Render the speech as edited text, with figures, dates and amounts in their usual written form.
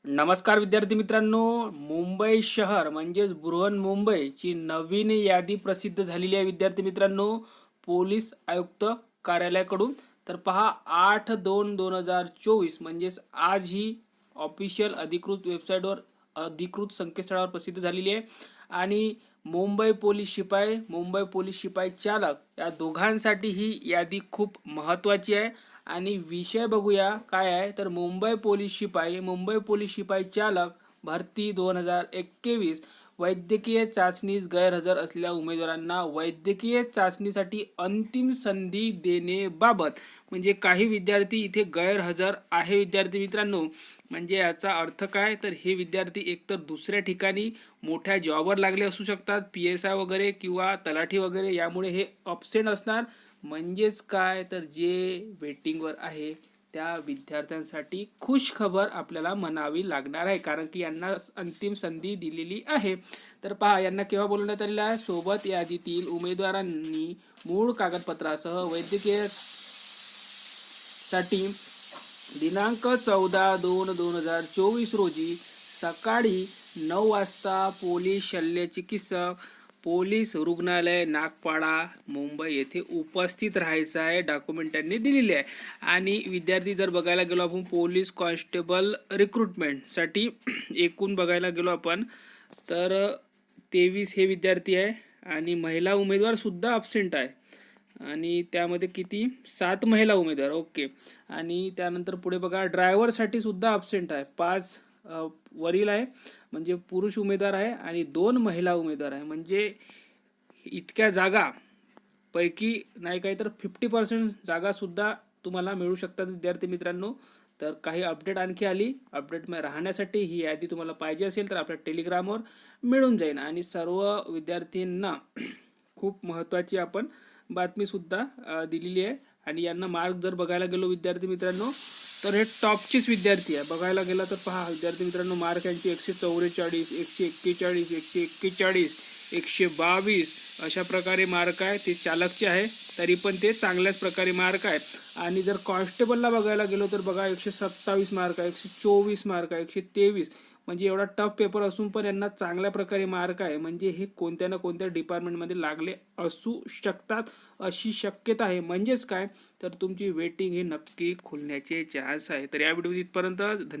नमस्कार विद्यार्थी मित्रांनो, मुंबई शहर म्हणजेच बृहन्मुंबईची नवीन यादी प्रसिद्ध झालेली आहे विद्यार्थी मित्रांनो, पोलीस आयुक्त कार्यालयाकडून. तर पहा 8/2/2024 म्हणजेच आज ही ऑफिशियल अधिकृत वेबसाईटवर अधिकृत संकेतस्थळावर प्रसिद्ध झालेली आहे. आणि मुंबई पोलीस शिपाई चालक या दोघांसाठी ही यादी खूप महत्त्वाची आहे. आणि विषय बघूया काय आहे, तर मुंबई पोलीस शिपाई चालक भरती 2021 वैद्यकीय चाचणीस गैरहजर असलेल्या उमेदवारांना वैद्यकीय चाचणीसाठी अंतिम संधी देण्याबाबत. म्हणजे काही विद्यार्थी इथे गैरहजर आहे विद्यार्थी मित्रांनो. म्हणजे याचा अर्थ काय, तर हे विद्यार्थी एकतर दुसऱ्या ठिकाणी मोठ्या जॉबवर लागले असू शकतात, PSI वगैरे किंवा तलाठी वगैरे, यामुळे हे अब्सेंट असणार. म्हणजेच काय, तर जे वेटिंगवर आहे त्या विद्यार्थ्यांसाठी खुश खबर आपल्याला म्हणावी लागणार आहे, कारण की यांना अंतिम संधी दिलेली आहे. तर पहा, यांना केव्हा बोलवण्यात आलेलं आहे, सोबत यादीतील उमेदवारांनी मूळ कागदपत्रासह वैद्यकीय साठी दिनांक 14/2/2024 रोजी सकाळी 9 वाजता पोलीस शल्यचिकित्सक पोलीस रुग्णालय नागपाडा मुंबई येथे उपस्थित राहायचं आहे. डॉक्युमेंट त्यांनी दिलेले आहे. आणि विद्यार्थी जर बघायला गेलो आपण पोलीस कॉन्स्टेबल रिक्रुटमेंटसाठी एकूण बघायला गेलो आपण, तर 23 हे विद्यार्थी आहे. आणि महिला उमेदवार सुद्धा अब्सेंट आहे. आणि त्यामध्ये किती, 7 महिला उमेदवार. ओके. आणि त्यानंतर पुढे बघा, ड्रायव्हरसाठी सुद्धा अब्सेंट आहे. 5 वरील आहे, म्हणजे पुरुष उमेदवार आहे आणि 2 महिला उमेदवार आहे. म्हणजे इतक्या जागा पैकी नाही काही तर 50% जागा सुद्धा तुम्हाला मिळू शकतात विद्यार्थी मित्रांनो. तर काही अपडेट आणखी आली, अपडेट राहण्यासाठी ही यादी तुम्हाला पाहिजे असेल तर आपल्या टेलिग्रामवर मिळून जाईल. आणि सर्व विद्यार्थ्यांना खूप महत्त्वाची आपण बातमीसुद्धा दिलेली आहे. आणि यांना मार्क जर बघायला गेलो विद्यार्थी मित्रांनो, तर हे टॉपचेच विद्यार्थी आहे. बघायला गेला तर पहा विद्यार्थी मित्रांनो, मार्क यांची 144, 141, 141, 122 अशा प्रकारे मार्क आहे. ते चालकचे आहे, तरी पण ते चांगल्याच प्रकारे मार्क आहेत. आणि जर कॉन्स्टेबलला बघायला गेलो तर बघा 127 मार्क आहे, 124 मार्क आहे, 123. म्हणजे एवढा टफ पेपर असून पण यांना चांगल्या प्रकारे मार्क आहे. म्हणजे हे कोणत्या ना कोणत्या डिपार्टमेंटमध्ये लागले असू शकतात अशी शक्यता आहे. म्हणजेच काय, तर तुमची वेटिंग हे नक्की खुलण्याचे चान्स आहे. तर या व्हिडिओ इथपर्यंत. धन्यवाद.